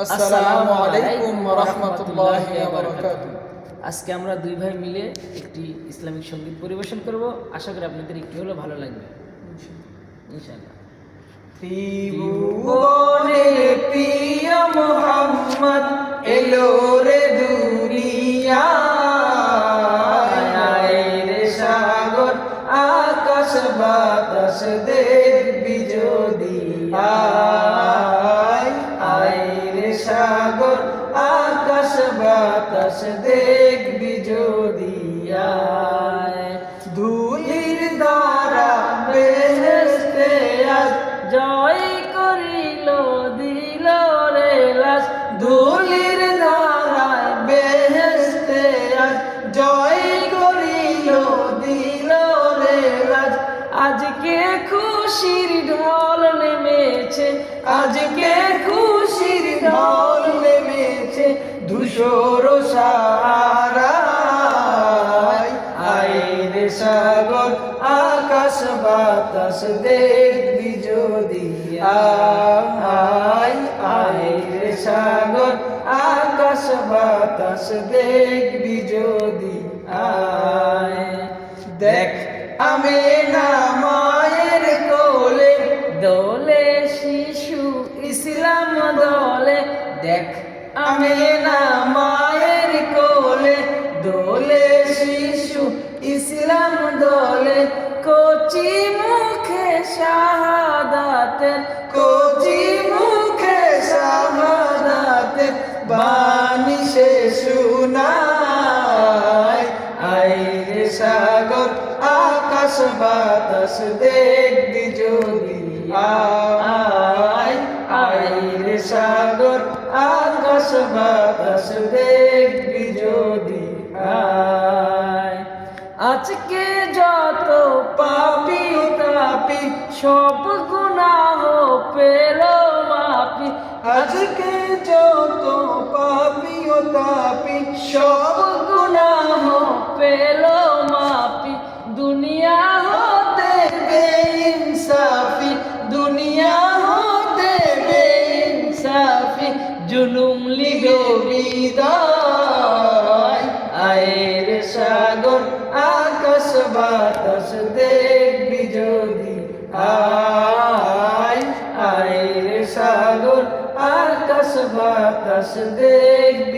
আসসালামু আলাইকুম ওয়া রাহমাতুল্লাহি ওয়া বারাকাতুহু। আজকে আমরা দুই ভাই মিলে একটি ইসলামিক সঙ্গীত পরিবেশন করব। আশা করি আপনাদের একটু হলেও ভালো লাগবে ইনশাআল্লাহ। ত্রিভুবনের প্রিয় মুহাম্মদ এলো রে দুনিয়ায়, রে সাগর আকাশ বাতাস দেখবি যদি আয় রে সাগর আকাশ বাতাস দেখবি যদি আয়। ধুলির দ্বারা বেহেশতে আজ জয় করিল দিল রে লাশ, ধুলির দ্বারা বেহেশতে আজ জয় করিল দিল রে লাজ। আজকে খুশির ঢল নেমেছে, আজকে খুশির ঢল নেমেছে ধূসর সারায়। আয় রে সাগর আকাশ বাতাস দেখবি যদি আয় রে সাগর আকাশ বাতাস দেখবি যদি আয়। দেখ আমেনা মায়ের কোলে দোলে শিশু ইসলাম দলে। দেখ আমেনা মায়ের কোলে দোলে শিশু ইসলাম দোলে। কচি মুখে শাহাদাতের, কচি মুখে শাহাদাতের বাণী সে শুনায়। আয় রে সাগর আকাশ বাতাস দেখবি যদি আয় রে সাগর আকাশ বাতাস দেখবি যদি আয়। আজকে যত পাপি তাপি সব গুনাহ পেল মাপি, আজকে যত পাপি ও তাপি সব গুনাহ পেল মাপি। দুনিয়া হতে বেইনসাফি, দুনিয়া হতে বেইনসাফি জুলুম লিগে বিদায়। আয় রে সাগর আকাশ বাতাস দেখবি যদি আয় রে সাগর আকাশ বাতাস দেখবি